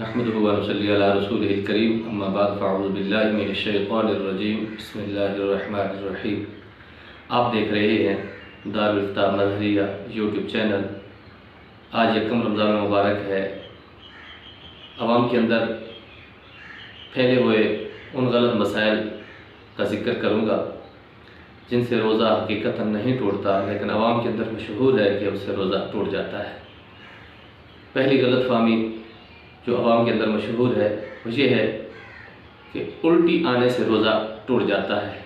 نحمده ونصلي على رسوله الكريم اما بعد فاعوذ باللہ من الشیطان الرجیم بسم اللہ الرحمن الرحیم۔ آپ دیکھ رہے ہیں دارالفتاح مظہریہ یوٹیوب چینل۔ آج یکم رمضان مبارک ہے۔ عوام کے اندر پھیلے ہوئے ان غلط مسائل کا ذکر کروں گا جن سے روزہ حقیقتاً نہیں ٹوٹتا، لیکن عوام کے اندر مشہور ہے کہ اس سے روزہ ٹوٹ جاتا ہے۔ پہلی غلط فہمی جو عوام کے اندر مشہور ہے وہ یہ ہے کہ الٹی آنے سے روزہ ٹوٹ جاتا ہے،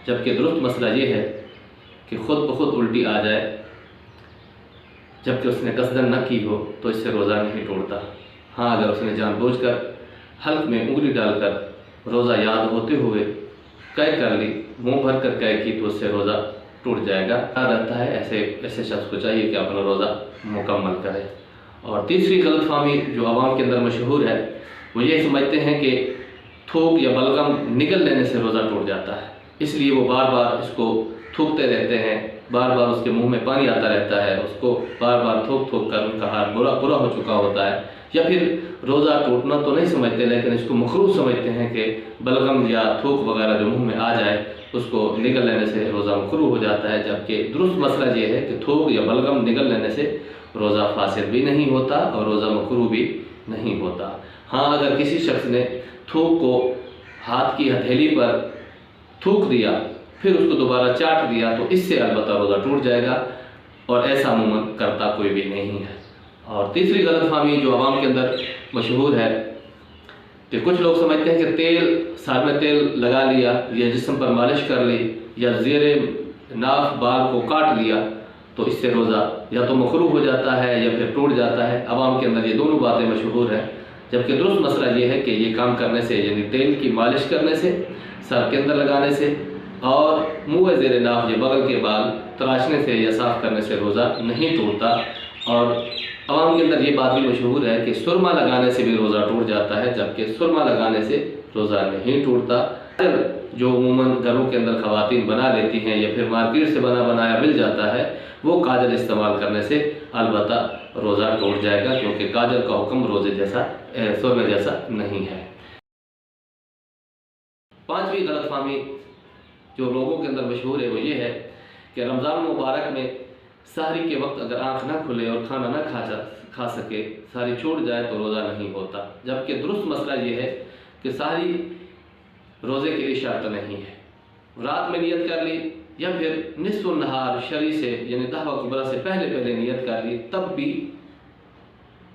جبکہ درست مسئلہ یہ ہے کہ خود بخود الٹی آ جائے جبکہ اس نے قصداً نہ کی ہو تو اس سے روزہ نہیں ٹوٹتا۔ ہاں، اگر اس نے جان بوجھ کر حلق میں انگلی ڈال کر روزہ یاد ہوتے ہوئے قے کر لی، منہ بھر کر قے کی، تو اس سے روزہ ٹوٹ جائے گا۔ رہتا ہے ایسے شخص کو چاہیے کہ اپنا روزہ مکمل کرے۔ اور تیسری غلط فہمی جو عوام کے اندر مشہور ہے وہ یہ سمجھتے ہیں کہ تھوک یا بلغم نگل لینے سے روزہ ٹوٹ جاتا ہے، اس لیے وہ بار بار اس کو تھوکتے رہتے ہیں، بار بار اس کے منہ میں پانی آتا رہتا ہے، اس کو بار بار تھوک کر ان کا حال برا ہو چکا ہوتا ہے۔ یا پھر روزہ ٹوٹنا تو نہیں سمجھتے، لیکن اس کو مکروہ سمجھتے ہیں کہ بلغم یا تھوک وغیرہ جو منہ میں آ جائے اس کو نگل لینے سے روزہ مکروہ ہو جاتا ہے، جبکہ درست مسئلہ یہ ہے کہ تھوک یا بلغم نگل لینے سے روزہ فاسد بھی نہیں ہوتا اور روزہ مکروہ بھی نہیں ہوتا۔ ہاں، اگر کسی شخص نے تھوک کو ہاتھ کی ہتھیلی پر تھوک دیا پھر اس کو دوبارہ چاٹ دیا تو اس سے البتہ روزہ ٹوٹ جائے گا، اور ایسا عموماً کرتا کوئی بھی نہیں ہے۔ اور تیسری غلط فہمی جو عوام کے اندر مشہور ہے کہ کچھ لوگ سمجھتے ہیں کہ سر میں تیل لگا لیا یا جسم پر مالش کر لی یا زیر ناف بال کو کاٹ لیا تو اس سے روزہ یا تو مکروہ ہو جاتا ہے یا پھر ٹوٹ جاتا ہے۔ عوام کے اندر یہ دونوں باتیں مشہور ہیں، جبکہ درست مسئلہ یہ ہے کہ یہ کام کرنے سے، یعنی تیل کی مالش کرنے سے، سر کے اندر لگانے سے اور منہ زیر ناف یا بغل کے بال تراشنے سے یا صاف کرنے سے روزہ نہیں ٹوٹتا۔ اور عوام کے اندر یہ بات بھی مشہور ہے کہ سرما لگانے سے بھی روزہ ٹوٹ جاتا ہے، جبکہ سرما لگانے سے روزہ نہیں ٹوٹتا۔ جو عموماً گھروں کے اندر خواتین بنا لیتی ہیں یا پھر مارکیٹ سے بنایا مل جاتا ہے، وہ کاجل استعمال کرنے سے البتہ روزہ ٹوٹ جائے گا، کیونکہ کاجل کا حکم روزے جیسا سرمے جیسا نہیں ہے۔ پانچویں غلط فہمی جو لوگوں کے اندر مشہور ہے وہ یہ ہے کہ رمضان مبارک میں سحری کے وقت اگر آنکھ نہ کھلے اور کھانا نہ کھا سکے، سحری چھوٹ جائے تو روزہ نہیں ہوتا، جبکہ درست مسئلہ یہ ہے کہ سحری روزے کے لیے شرط نہیں ہے۔ رات میں نیت کر لی یا پھر نصف النہار شری سے، یعنی دعویٰ کبریٰ سے پہلے نیت کر لی، تب بھی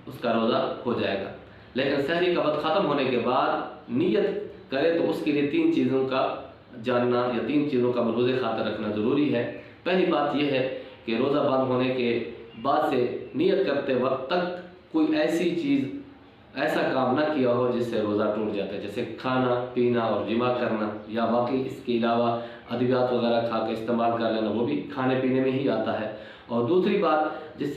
اس کا روزہ ہو جائے گا۔ لیکن سحری کا وقت ختم ہونے کے بعد نیت کرے تو اس کے لیے 3 چیزوں کا جاننا یا 3 چیزوں کا ملحوظ خاطر رکھنا ضروری ہے۔ پہلی بات یہ ہے کہ روزہ بند ہونے کے بعد سے نیت کرتے وقت تک کوئی ایسا کام نہ کیا ہو جس سے روزہ ٹوٹ جاتا ہے، جیسے کھانا پینا اور جماع کرنا، یا باقی اس کے علاوہ ادویات وغیرہ کھا کے استعمال کر لینا، وہ بھی کھانے پینے میں ہی آتا ہے۔ اور دوسری بات جس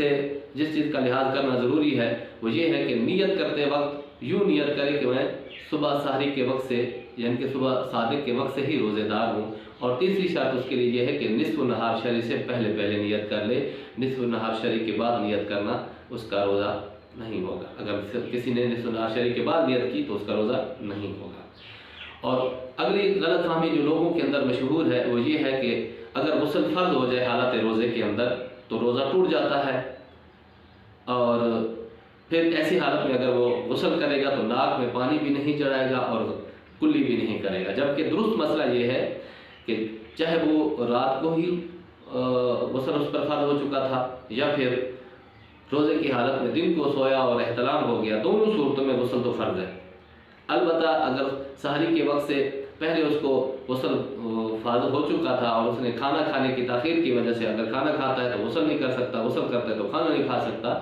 چیز کا لحاظ کرنا ضروری ہے وہ یہ ہے کہ نیت کرتے وقت یوں نیت کرے کہ میں صبح سحری کے وقت سے، یعنی کہ صبح صادق کے وقت سے ہی روزے دار ہوں۔ اور تیسری شرط اس کے لیے یہ ہے کہ نصف النہار شری سے پہلے نیت کر لے۔ نصف النہار شری کے بعد نیت کرنا اس کا روزہ نہیں ہوگا۔ اگر کسی نے نصف النہار شری کے بعد نیت کی تو اس کا روزہ نہیں ہوگا۔ اور اگلی غلط فہمی جو لوگوں کے اندر مشہور ہے وہ یہ ہے کہ اگر غسل فرض ہو جائے حالت روزے کے اندر تو روزہ ٹوٹ جاتا ہے، اور پھر ایسی حالت میں اگر وہ غسل کرے گا تو ناک میں پانی بھی نہیں چڑھائے گا اور کلی بھی نہیں کرے گا، جبکہ درست مسئلہ یہ ہے کہ چاہے وہ رات کو ہی غسل اس پر فرض ہو چکا تھا یا پھر روزے کی حالت میں دن کو سویا اور احتلام ہو گیا، دونوں صورتوں میں غسل تو فرض ہے۔ البتہ اگر سحری کے وقت سے پہلے اس کو غسل فرض ہو چکا تھا اور اس نے کھانا کھانے کی تاخیر کی وجہ سے اگر کھانا کھاتا ہے تو غسل نہیں کر سکتا، غسل کرتا ہے تو کھانا نہیں کھا سکتا،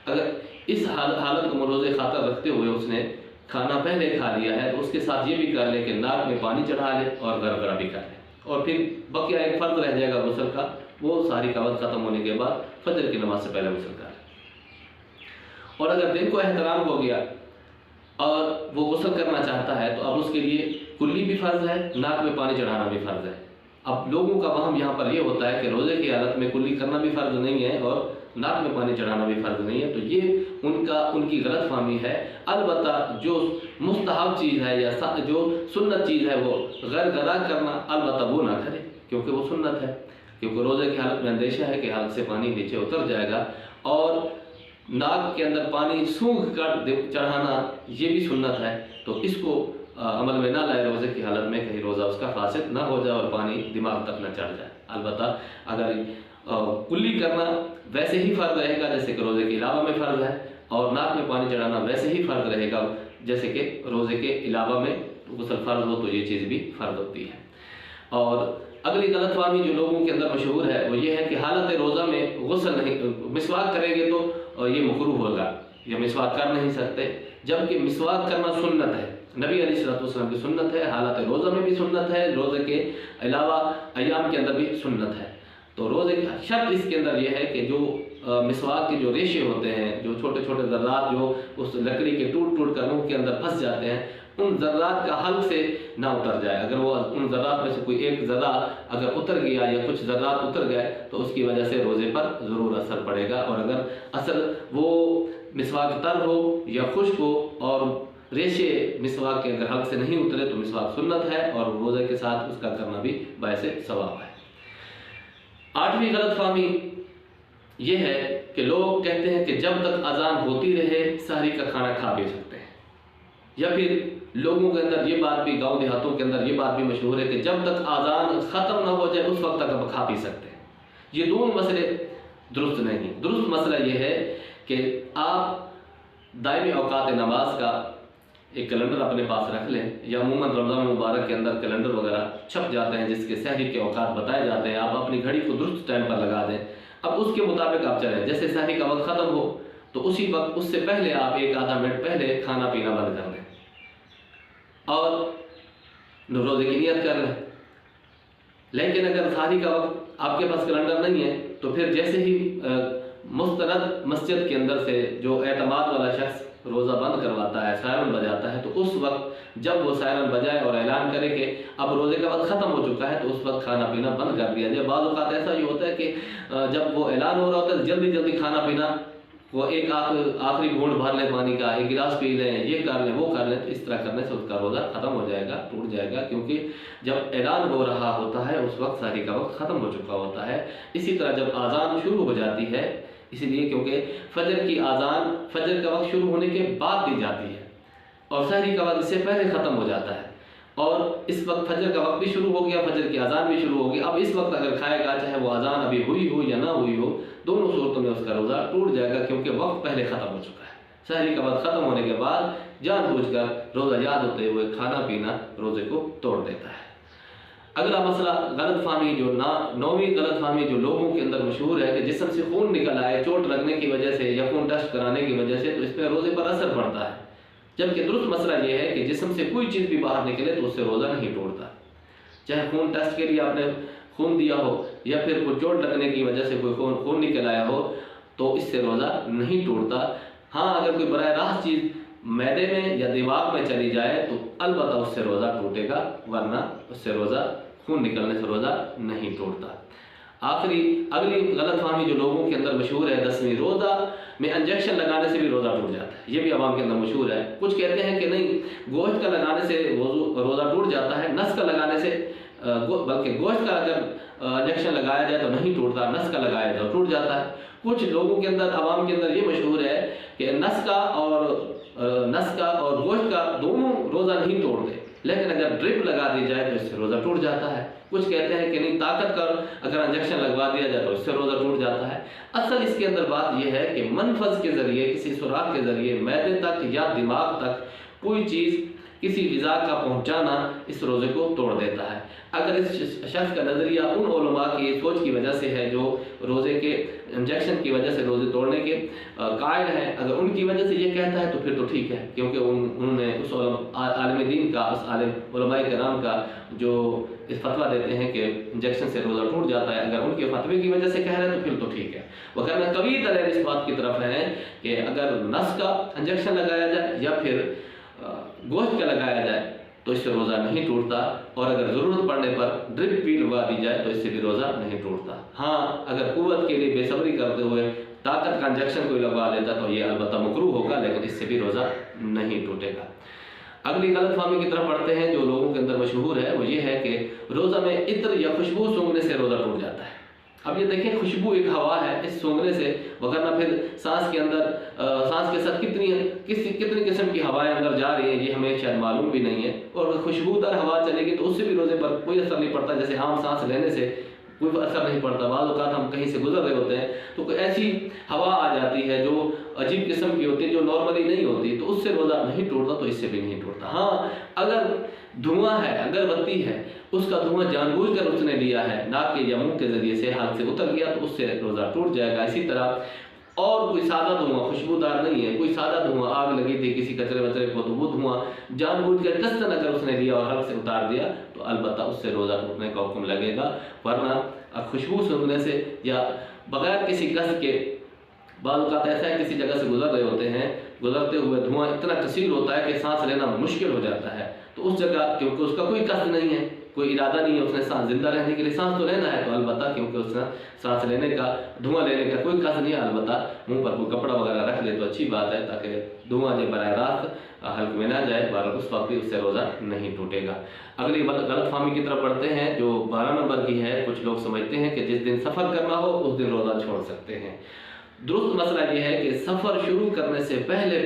اگر اس حالت کو ملحوظ خاطر رکھتے ہوئے اس نے کھانا پہلے کھا لیا ہے تو اس کے ساتھ یہ بھی کر لے کہ ناک میں پانی چڑھا لے اور گرگرا بھی کر لے، اور پھر بقیہ ایک فرض رہ جائے گا غسل کا، وہ سحری کا وقت ختم ہونے کے بعد فجر کی نماز سے پہلے غسل کر لے۔ اور اگر دن کو احترام ہو گیا اور وہ غسل کرنا چاہتا ہے تو اب اس کے لیے کلی بھی فرض ہے، ناک میں پانی چڑھانا بھی فرض ہے۔ اب لوگوں کا وہم یہاں پر یہ ہوتا ہے کہ روزے کی حالت میں کلی کرنا بھی فرض نہیں ہے اور ناک میں پانی چڑھانا بھی فرض نہیں ہے۔ تو یہ ان کی غلط فہمی ہے۔ البتہ جو مستحب چیز ہے یا جو سنت چیز ہے وہ غیر غذا کرنا، البتہ وہ نہ کرے کیونکہ وہ سنت ہے، کیونکہ روزے کی حالت میں اندیشہ ہے کہ حلق سے پانی نیچے اتر جائے گا، اور ناک کے اندر پانی سونگھ کر چڑھانا یہ بھی سنت ہے۔ تو اس کو عمل میں نہ لائے روزے کی حالت میں، کہیں روزہ اس کا فاسد نہ ہو جائے اور پانی دماغ تک نہ چڑھ جائے۔ البتہ اگر کلی کرنا ویسے ہی فرض رہے گا جیسے کہ روزے کے علاوہ میں فرض ہے، اور ناک میں پانی چڑھانا ویسے ہی فرض رہے گا جیسے کہ روزے کے علاوہ میں غسل فرض ہو، تو یہ چیز بھی فرض ہوتی ہے۔ اور اگلی غلط فہمی جو لوگوں کے اندر مشہور ہے وہ یہ ہے کہ حالت روزہ میں غسل نہیں، مسواک کریں گے تو یہ مکروہ ہوگا، یا مسواک کر نہیں سکتے، جبکہ مسواک کرنا سنت ہے، نبی علیہ الصلوۃ والسلام کی سنت ہے، حالت روزہ میں بھی سنت ہے، روزے کے علاوہ ایام کے اندر بھی سنت ہے۔ تو روزے کی شرط اس کے اندر یہ ہے کہ جو مسواک کے جو ریشے ہوتے ہیں، جو چھوٹے چھوٹے ذرات جو اس لکڑی کے ٹوٹ کر منہ کے اندر پھنس جاتے ہیں، ان ذرات کا حلق سے نہ اتر جائے۔ اگر وہ ان ذرات میں سے کوئی ایک ذرہ اگر اتر گیا یا کچھ ذرات اتر گئے تو اس کی وجہ سے روزے پر ضرور اثر پڑے گا، اور اگر اثر وہ مسواک تر ہو یا خشک ہو اور ریشے مسواک کے اگر حلق سے نہیں اترے تو مسواک سنت ہے، اور روزے کے ساتھ اس کا کرنا بھی باعث ثواب ہے۔ 8ویں غلط فہمی یہ ہے کہ لوگ کہتے ہیں کہ جب تک اذان ہوتی رہے سحری کا کھانا کھا بھی سکتے ہیں، یا پھر لوگوں کے اندر یہ بات بھی، گاؤں دیہاتوں کے اندر یہ بات بھی مشہور ہے کہ جب تک اذان ختم نہ ہو جائے اس وقت تک اب کھا پی سکتے ہیں۔ یہ دونوں مسئلے درست نہیں ہیں۔ درست مسئلہ یہ ہے کہ آپ دائمی اوقات نماز کا ایک کیلنڈر اپنے پاس رکھ لیں، یا عموماً رمضان مبارک کے اندر کیلنڈر وغیرہ چھپ جاتے ہیں جس کے سحری کے اوقات بتائے جاتے ہیں، آپ اپنی گھڑی کو درست ٹائم پر لگا دیں، اب اس کے مطابق آپ چلیں۔ جیسے سحری کا وقت ختم ہو تو اسی وقت اس سے پہلے آپ 1-آدھا منٹ پہلے کھانا پینا بند کر لیں اور روزے کی نیت کر لیں۔ لیکن اگر سحری کا وقت آپ کے پاس کیلنڈر نہیں ہے تو پھر جیسے ہی مستند مسجد کے اندر سے جو اعتماد والا شخص روزہ بند کرواتا ہے، سائرن بجاتا ہے، تو اس وقت جب وہ سائرن بجائے اور اعلان کرے کہ اب روزے کا وقت ختم ہو چکا ہے تو اس وقت کھانا پینا بند کر دیا جائے۔ بعض اوقات ایسا یہ ہوتا ہے کہ جب وہ اعلان ہو رہا ہوتا ہے جلدی جلدی کھانا پینا، وہ ایک آخری گھونٹ بھر لیں پانی کا، ایک گلاس پی لیں، یہ کر لیں وہ کر لیں، تو اس طرح کرنے سے اس کا روزہ ختم ہو جائے گا، ٹوٹ جائے گا، کیونکہ جب اعلان ہو رہا ہوتا ہے اس وقت سحری کا وقت ختم ہو چکا ہوتا ہے۔ اسی طرح جب اذان شروع ہو جاتی ہے، اسی لیے کیونکہ فجر کی اذان فجر کا وقت شروع ہونے کے بعد دی جاتی ہے اور سحری کا وقت اس سے پہلے ختم ہو جاتا ہے، اور اس وقت فجر کا وقت بھی شروع ہو گیا، فجر کی اذان بھی شروع ہو گئی۔ اب اس وقت اگر کھائے گا، چاہے وہ اذان ابھی ہوئی ہو یا نہ ہوئی ہو، دونوں صورتوں میں اس کا روزہ ٹوٹ جائے گا، کیونکہ وقت پہلے ختم ہو چکا ہے۔ سحری کا وقت ختم ہونے کے بعد جان بوجھ کر روزہ یاد ہوتے ہوئے کھانا پینا روزے کو توڑ دیتا ہے۔ اگلا مسئلہ غلط فہمی جو 9ویں غلط فہمی جو لوگوں کے اندر مشہور ہے کہ جسم سے خون نکل آئے چوٹ لگنے کی وجہ سے یا خون ٹیسٹ کرانے کی وجہ سے تو اس پہ روزے پر اثر پڑتا ہے، جبکہ درست مسئلہ یہ ہے کہ جسم سے کوئی چیز بھی باہر نکلے تو اس سے روزہ نہیں ٹوٹتا، چاہے خون ٹیسٹ کے لیے آپ نے خون دیا ہو یا پھر کوئی چوٹ لگنے کی وجہ سے کوئی خون نکل آیا ہو تو اس سے روزہ نہیں ٹوٹتا۔ ہاں اگر کوئی براہ راست چیز معدے میں یا دماغ میں چلی جائے تو البتہ اس سے روزہ ٹوٹے گا، ورنہ اس سے روزہ خون نکلنے سے روزہ نہیں ٹوٹتا۔ اگلی غلط فہمی جو لوگوں کے اندر مشہور ہے 10ویں، روزہ میں انجیکشن لگانے سے بھی روزہ ٹوٹ جاتا ہے۔ یہ بھی عوام کے اندر مشہور ہے۔ کچھ کہتے ہیں کہ نہیں، گوشت کا لگانے سے روزہ ٹوٹ جاتا ہے، نس کا لگانے سے، بلکہ گوشت کا اگر انجیکشن لگایا جائے تو نہیں ٹوٹتا، نس کا لگایا جائے تو ٹوٹ جاتا ہے۔ کچھ لوگوں کے اندر، عوام کے اندر یہ مشہور ہے کہ نس کا اور گوشت کا دونوں روزہ نہیں توڑتے، لیکن اگر ڈرپ لگا دی جائے تو اس سے روزہ ٹوٹ جاتا ہے۔ کچھ کہتے ہیں کہ نہیں، طاقت کا اگر انجیکشن لگوا دیا جائے تو اس سے روزہ ٹوٹ جاتا ہے۔ اصل اس کے اندر بات یہ ہے کہ منفذ کے ذریعے، کسی سوراخ کے ذریعے معدے تک یا دماغ تک کوئی چیز، کسی غذا کا پہنچانا اس روزے کو توڑ دیتا ہے۔ اگر اس شخص کا نظریہ ان علماء کی سوچ کی وجہ سے ہے جو روزے کے انجیکشن کی وجہ سے روزے توڑنے کے قائل ہیں، اگر ان کی وجہ سے یہ کہتا ہے تو پھر تو ٹھیک ہے، کیونکہ انہوں نے اس عالم دین کا، اس عالم علماء کرام کا جو اس فتویٰ دیتے ہیں کہ انجیکشن سے روزہ ٹوٹ جاتا ہے، اگر ان کے فتوے کی وجہ سے کہہ رہے ہیں تو پھر تو ٹھیک ہے۔ وغیرہ کبھی دلیل اس بات کی طرف ہے کہ اگر نس کا انجیکشن لگایا جائے یا پھر گوشت کا لگایا جائے تو اس سے روزہ نہیں ٹوٹتا، اور اگر ضرورت پڑنے پر ڈرپ بھی لگوا دی جائے تو اس سے بھی روزہ نہیں ٹوٹتا۔ ہاں اگر قوت کے لیے بے صبری کرتے ہوئے ताकत का इंजेक्शन कोई लगवा लेता तो ये अलबत्ता मकरूह होगा, लेकिन इससे भी रोज़ा नहीं टूटेगा। अगली गलत फहमी की तरफ बढ़ते हैं जो लोगों के अंदर मशहूर है, वो ये है कि रोज़ा में इत्र या खुशबू सूंघने से रोज़ा टूट जाता है। अब ये देखें, खुशबू एक हवा है, इस सूंघने से, वगरना फिर सांस के अंदर सांस के साथ कितनी किस्म की हवाएं अंदर जा रही हैं ये हमें शायद मालूम भी नहीं है। और खुशबूदार हवा चलेगी तो उससे भी रोज़े पर कोई असर नहीं पड़ता, जैसे आम सांस लेने से कोई असर नहीं पड़ता। बाज़ औक़ात हम कहीं से गुजर रहे होते हैं तो कोई ऐसी हवा आ जाती है जो अजीब किस्म की होती है, जो नॉर्मली नहीं होती, तो उससे रोज़ा नहीं टूटता, तो इससे भी नहीं टूटता। हाँ, अगर धुआं है, अगरबत्ती है, उसका धुआं जानबूझकर उसने लिया है, नाक के या मुंह के ज़रिए से हाथ से उतर गया, तो उससे रोज़ा टूट जाएगा। इसी तरह और कोई सादा धुआं, खुशबूदार नहीं है, कोई सादा धुआं, आग लगी थी किसी कचरे वचरे को, तो वो धुआं जानबूझकर कस्तन अगर उसने लिया और हल्क से उतार दिया तो अलबत्ता उससे रोज़ा टूटने का हुक्म लगेगा। वरना खुशबू सूंघने से या बगैर किसी कष्ट के, बाज़ औक़ात ऐसा है किसी जगह से गुजर रहे होते हैं, गुजरते हुए धुआं इतना कसीर होता है कि सांस लेना मुश्किल हो जाता है, तो उस जगह क्योंकि उसका कोई कष्ट नहीं है, कोई इरादा नहीं है, उसने सांस जिंदा रहने के लिए सांस तो लेना है, तो अलबत्ता क्योंकि उसने सांस लेने का, धुआं लेने का कोई कष्ट नहीं है, अलबत्ता मुंह पर कोई कपड़ा वगैरह रख ले तो अच्छी बात है, ताकि धुआं जब बराह रास्त हल्क में ना जाए, बारह उस वक्त भी उससे रोज़ा नहीं टूटेगा। अगली गलत फहमी की तरफ बढ़ते हैं जो 12 नंबर की है। कुछ लोग समझते हैं कि जिस दिन सफ़र करना हो उस दिन रोज़ा छोड़ सकते हैं। दुरुस्त मसला ये है कि सफ़र शुरू करने से पहले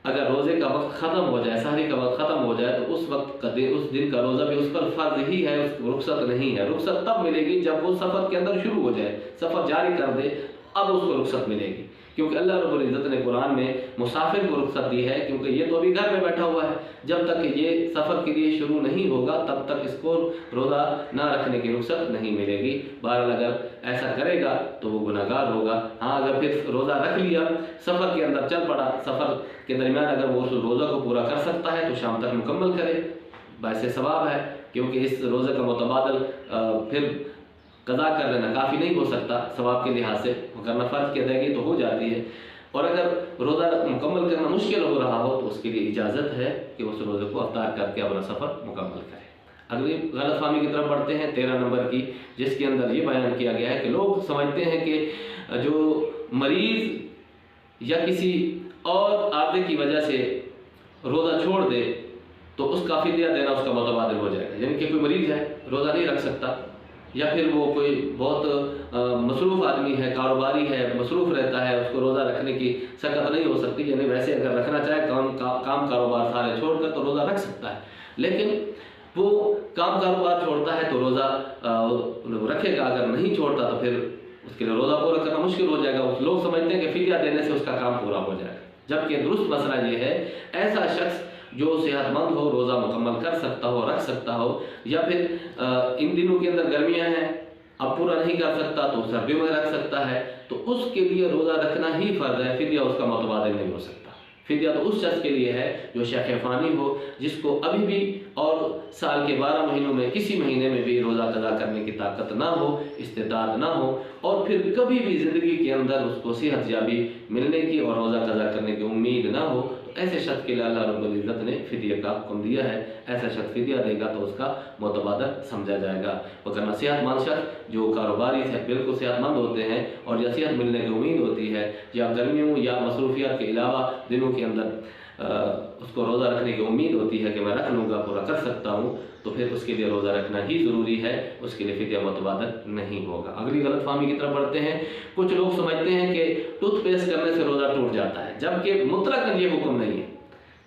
अगर रोज़े का वक्त ख़त्म हो जाए, सहरी का वक्त ख़त्म हो जाए, तो उस वक्त का दिन, उस दिन का रोज़ा भी उस पर फ़र्ज ही है, उसको रुख्सत नहीं है। रुख्सत तब मिलेगी जब वो सफ़र के अंदर शुरू हो जाए, सफ़र जारी कर दे, अब उसको रुख्सत मिलेगी। क्योंकि अल्लाह रब्बुल इज़्ज़त ने कुरान में मुसाफिर को रुख्सत दी है, क्योंकि ये तो अभी घर में बैठा हुआ है, जब तक ये सफ़र के लिए शुरू नहीं होगा तब तक इसको रोज़ा ना रखने की रुख्सत नहीं मिलेगी। बहरहाल अगर ऐसा करेगा तो वो गुनहगार होगा। हाँ, अगर फिर रोज़ा रख लिया, सफ़र के अंदर चल पड़ा, सफ़र के दरमियान अगर वो उस रोज़ा को पूरा कर सकता है तो शाम तक मुकम्मल करे, वैसे सवाब है, क्योंकि इस रोज़े का मुतबादल फिर कज़ा कर लेना काफ़ी नहीं हो सकता सवाब के लिहाज से, करना फ़र्ज की अदायगी तो हो जाती है। और अगर रोज़ा मुकम्मल करना मुश्किल हो रहा हो तो उसके लिए इजाज़त है कि उस रोज़े को अफ्तार करके अपना सफ़र मुकम्मल करे। अगली गलत फहमी की तरफ बढ़ते हैं 13 नंबर की, जिसके अंदर ये बयान किया गया है कि लोग समझते हैं कि जो मरीज़ या किसी और आर्दे की वजह से रोज़ा छोड़ दे तो उसका फिदिया देना उसका मुतबादिल हो जाएगा। यानी कि कोई मरीज़ है, रोज़ा नहीं रख सकता, या फिर वो कोई बहुत मसरूफ़ आदमी है, कारोबारी है, मसरूफ़ रहता है, उसको रोज़ा रखने की सकत नहीं हो सकती, यानी वैसे अगर रखना चाहे काम कारोबार सारे छोड़कर तो रोज़ा रख सकता है, लेकिन वो काम कारोबार छोड़ता है तो रोज़ा रखेगा, अगर नहीं छोड़ता तो फिर उसके लिए रोज़ा पूरा करना मुश्किल हो जाएगा। उस लोग समझते हैं कि फिदिया देने से उसका काम पूरा हो जाएगा, जबकि दुरुस्त मसला ये है, ऐसा शख्स जो सेहतमंद हो, रोज़ा मुकम्मल कर सकता हो, रख सकता हो, या फिर इन दिनों के अंदर गर्मियां हैं, अब पूरा नहीं कर सकता तो सर्दियों में रख सकता है, तो उसके लिए रोज़ा रखना ही फ़र्ज़ है, फिदिया उसका मुतबादिल नहीं हो सकता। फिदिया तो उस शख्स के लिए है जो शेख फ़ानी हो, जिसको अभी भी और साल के 12 महीनों में किसी महीने में भी रोज़ा कज़ा करने की ताकत ना हो, इस्तिताअत ना हो, और फिर कभी भी ज़िंदगी के अंदर उसको सेहतयाबी मिलने की और रोज़ा कज़ा करने की उम्मीद ना हो, ऐसे शख्स के लिए अल्लाह रब्बुल इज़्ज़त ने फिदिया का हुक्म दिया है। ऐसा शख्स फिदिया देगा तो उसका मुतबादल समझा जाएगा। वरना सेहतमंद शख्स जो कारोबारी है, बिल्कुल सेहतमंद होते हैं और या सेहत मिलने की उम्मीद होती है, या गर्मियों या मसरूफियात के अलावा दिनों के अंदर उसको रोज़ा रखने की उम्मीद होती है कि मैं रख लूँगा, पूरा कर सकता हूँ, तो फिर उसके लिए रोज़ा रखना ही ज़रूरी है, उसके लिए फिदिया मुतबादल नहीं होगा। अगली गलत फहमी की तरफ बढ़ते हैं। कुछ लोग समझते हैं कि टूथपेस्ट करने से रोज़ा टूट जाता है, जबकि मुतलकन ये हुक्म नहीं है,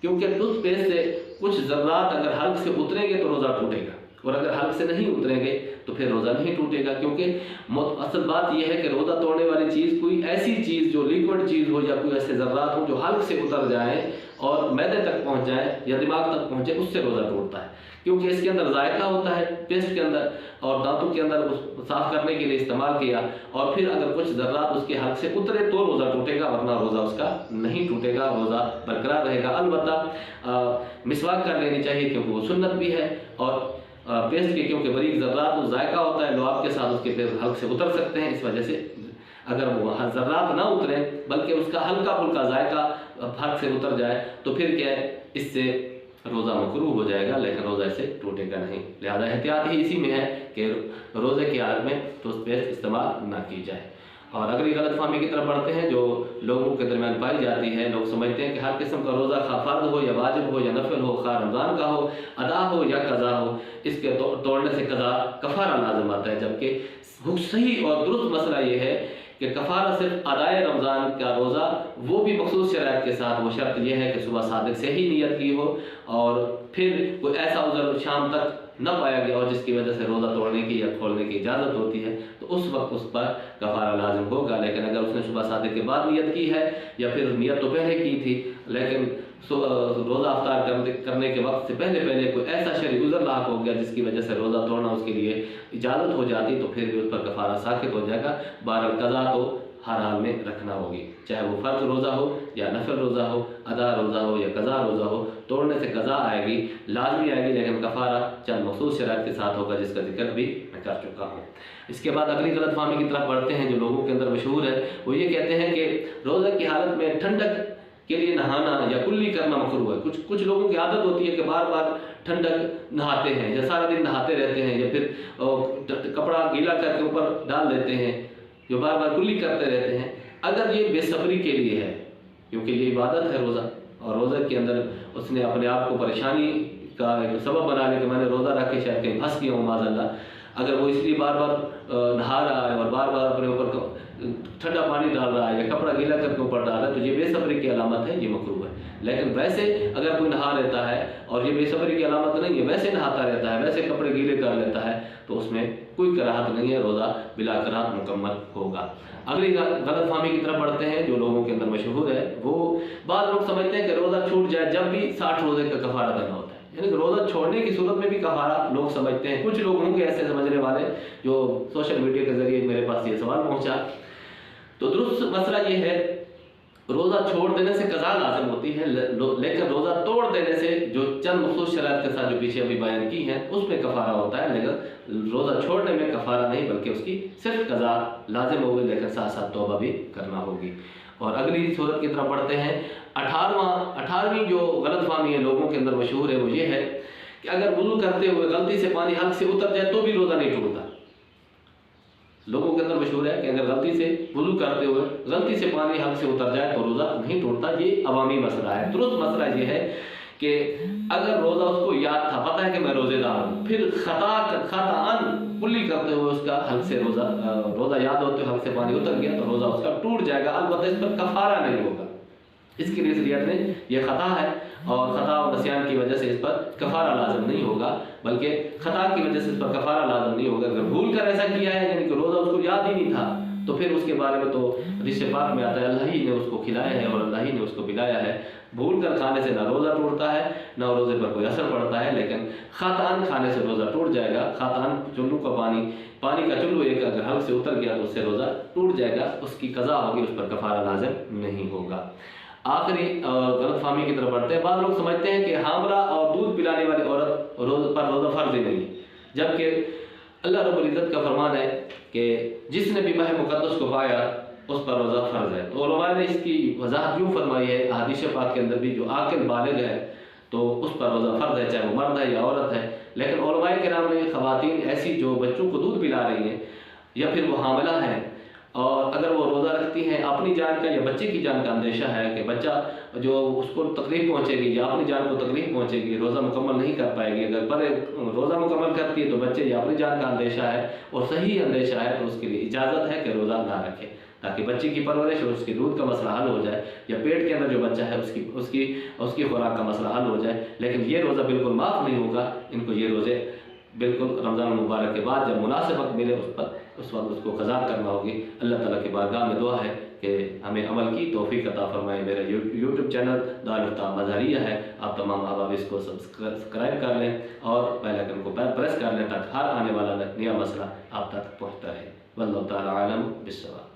क्योंकि टूथपेस्ट से कुछ ज़र्रात अगर हल्क से उतरेंगे तो रोज़ा टूटेगा, और अगर हल्क से नहीं उतरेंगे तो फिर रोज़ा नहीं टूटेगा। क्योंकि असल बात यह है कि रोज़ा तोड़ने वाली चीज़ कोई ऐसी चीज़ जो लिक्विड चीज़ हो या कोई ऐसे ज़र्रात हो जो हल्क से उतर जाए और मैदे तक पहुंच जाए या दिमाग तक पहुंचे, उससे रोज़ा टूटता है। क्योंकि इसके अंदर जायका होता है पेस्ट के अंदर, और दांतों के अंदर साफ़ करने के लिए इस्तेमाल किया, और फिर अगर कुछ ज़र्रात उसके हल्क से उतरे तो रोज़ा टूटेगा, वरना रोज़ा उसका नहीं टूटेगा, रोज़ा बरकरार रहेगा। अलबत्ता मिसवाक कर लेनी चाहिए क्योंकि वो सुन्नत भी है, और पेस्ट के क्योंकि बारीक ज़र्रात और जायका होता है, लुआब के साथ उसके फिर हल्क से उतर सकते हैं। इस वजह से अगर वो ज़र्रात ना उतरे बल्कि उसका हल्का फुल्का जायका हल्क से उतर जाए तो फिर क्या है, इससे रोज़ा मकरूह हो जाएगा, लेकिन रोज़ा इससे टूटेगा नहीं। लिहाजा एहतियात ही इसी में है कि रोज़े की हालत में टूथपेस्ट इस्तेमाल ना की जाए। और अगली गलत फहमी की तरफ बढ़ते हैं जो लोगों के दरमियान पाई जाती है। लोग समझते हैं कि हर किस्म का रोज़ा खा फ़र्द हो या वाजिब हो या नफल हो, खा रमज़ान का हो, अदा हो या कज़ा हो, इसके तोड़ने से कज़ा कफ़ारा लाज़िम आता है। जबकि सही और दुरुस्त मसला ये है कि कफ़ारा सिर्फ अदाए रमज़ान का रोज़ा, वो भी मखसूस शराइत के साथ। वो शर्त यह है कि सुबह सादिक से ही नियत की हो और फिर कोई ऐसा उज़र शाम तक न पाया गया हो जिसकी वजह से रोज़ा तोड़ने की या खोलने की इजाज़त होती है, तो उस वक्त उस पर कफ़ारा लाजिम होगा। लेकिन अगर उसने सुबह सादिक के बाद नियत की है या फिर नियत तो पहले की थी लेकिन रोज़ा अफ्तार करने के वक्त से पहले कोई ऐसा शरई उज़र लाक हो गया जिसकी वजह से रोज़ा तोड़ना उसके लिए इजाज़त हो जाती, तो फिर भी उस पर कफ़ारा साकित हो जाएगा। बहरहाल कज़ा तो हर हाल में रखना होगी, चाहे वो फ़र्ज़ रोज़ा हो या नफल रोज़ा हो, अदा रोज़ा हो या कज़ा रोज़ा हो। तोड़ने से कज़ा आएगी, लाजमी आएगी, लेकिन कफ़ारा चंद मखसूस शराइत के साथ होगा जिसका जिक्र भी मैं कर चुका हूँ। इसके बाद अगली गलत फहमी की तरफ बढ़ते हैं जो लोगों के अंदर मशहूर है। वो ये कहते हैं कि रोज़ा की हालत में ठंडक के लिए नहाना या कुल्ली करना मकरूह है। कुछ लोगों की आदत होती है कि बार बार ठंडक नहाते हैं या सारा दिन नहाते रहते हैं या फिर कपड़ा गीला करके ऊपर डाल देते हैं, जो बार बार कुल्ली करते रहते हैं। अगर ये बेसब्री के लिए है, क्योंकि ये इबादत है रोज़ा, और रोज़ा के अंदर उसने अपने आप को परेशानी का एक सबब बना लिया कि मैंने रोज़ा रख के शायद कहीं फंस गया हूँ माज़अल्लाह, अगर वो इसलिए बार बार नहा रहा है और बार बार अपने ऊपर ठंडा पानी डाल रहा है या कपड़ा गीला करके ऊपर डाल रहा है, तो ये बेसब्री की अलामत है, ये मकरूह है। लेकिन वैसे अगर कोई नहा लेता है और ये बेसब्री की अलामत नहीं है, वैसे नहाता रहता है, वैसे कपड़े गीले कर लेता है, तो उसमें कोई कराहत नहीं है, रोज़ा बिला कराहत मुकम्मल होगा। अगली गलत फहमी की तरफ बढ़ते हैं जो लोगों के अंदर मशहूर है। वो बाद लोग समझते हैं कि रोज़ा छूट जाए जब भी 60 रोज़े का कफ़ारा देना होता है, यानी कि रोज़ा छोड़ने की सूरत में भी कफ़ारा लोग समझते हैं। कुछ लोग होंगे ऐसे समझने वाले जो सोशल मीडिया के ज़रिए मेरे पास ये सवाल पहुँचा। तो दुरुस्त मसला ये है, रोज़ा छोड़ देने से कज़ा लाज़िम होती है, लेकिन रोज़ा तोड़ देने से जो चंद मखसूस शराइत के साथ जो पीछे अभी बयान की हैं उसमें कफ़ारा होता है। लेकिन रोज़ा छोड़ने में कफ़ारा नहीं, बल्कि उसकी सिर्फ कज़ा लाज़िम होगी, लेकिन साथ साथ तौबा भी करना होगी। और अगली सूरत की तरफ बढ़ते हैं। 18वीं जो गलत फहमी है लोगों के अंदर मशहूर है, वो ये है कि अगर वुज़ू करते हुए गलती से पानी हल्क से उतर जाए तो भी रोज़ा नहीं टूटता। लोगों के अंदर मशहूर है कि अगर गलती से वुज़ू करते हुए गलती से पानी हल्क से उतर जाए तो रोज़ा नहीं टूटता। ये अवामी मसला है। दुरुस्त मसला ये है कि अगर रोज़ा उसको याद था, पता है कि मैं रोज़ेदार हूँ, फिर खताअन कुल्ली करते हुए उसका हल्क से रोज़ा याद होते हुए हल्क से पानी उतर गया तो रोज़ा उसका टूट जाएगा, अलबत्ता इस पर कफ़ारा नहीं होगा। इसके लिए शरीयत ने यह खता है और खता और नसियान की वजह से इस पर कफ़ारा लाज़िम नहीं होगा, बल्कि खता की वजह से इस पर कफ़ारा लाज़िम नहीं होगा। अगर भूल कर ऐसा किया है, यानी कि रोज़ा उसको याद ही नहीं था, तो फिर उसके बारे में तो हदीस पाक में आता है अल्लाह ही ने उसको खिलाया है और अल्लाह ही ने उसको पिलाया है। भूल कर खाने से ना रोज़ा टूटता है ना रोज़े पर कोई असर पड़ता है, लेकिन खताअन खाने से रोज़ा टूट जाएगा। खताअन चुल्लू का पानी का चुल्लू एक अगर हल्क से उतर गया तो उससे रोज़ा टूट जाएगा, उसकी कज़ा होगी, उस पर कफ़ारा लाज़िम नहीं होगा। आखिरी गलत फहमी की तरफ बढ़ते हैं। बाद लोग समझते हैं कि हामला और दूध पिलाने वाली औरत पर रोज़ा फ़र्ज़ ही नहीं, जबकि अल्लाह रब्बुल इज़्ज़त का फरमान है कि जिसने भी माह मुक़द्दस को पाया उस पर रोज़ा फ़र्ज़ है। तो उलमा ने इसकी वजाहत यूँ फरमाई है हदीस पाक के अंदर भी, जो आकिल बालिग है तो उस पर रोज़ा फ़र्ज़ है, चाहे वो मर्द है या औरत है। लेकिन उलमाए किराम ने ख़वातीन ऐसी जो बच्चों को दूध पिला रही हैं या फिर वो हामिला हैं और अगर वो रोज़ा रखती हैं, अपनी जान का या बच्चे की जान का अंदेशा है कि बच्चा जो उसको तकलीफ़ पहुँचेगी या अपनी जान को तकलीफ़ पहुँचेगी, रोज़ा मुकम्मल नहीं कर पाएगी, अगर पर रोज़ा मुकम्मल करती है तो बच्चे या अपनी जान का अंदेशा है और सही अंदेशा है तो उसके लिए इजाज़त है कि रोज़ा ना रखे, ताकि बच्चे की परवरिश और उसके दूध का मसला हल हो जाए, या पेट के अंदर जो बच्चा है उसकी खुराक का मसला हल हो जाए। लेकिन ये रोज़ा बिल्कुल माफ़ नहीं होगा, इनको ये रोज़े बिल्कुल रमज़ान मुबारक के बाद जब मुनासिब वक्त मिले उस वक्त उसको क़ज़ा करना होगी। अल्लाह ताला की बारगाह में दुआ है कि हमें अमल की तौफ़ीक़ अता फरमाए। मेरा यूट्यूब चैनल दारुल इफ्ताह मज़हरिया है, आप तमाम अहबाब इसको सब्सक्राइब कर लें और बेल आइकन को प्रेस कर लें ताकि हर आने वाला नया मसला आप तक पहुँचता रहे। वल्लाहु ताला आलम बिस्सवाब।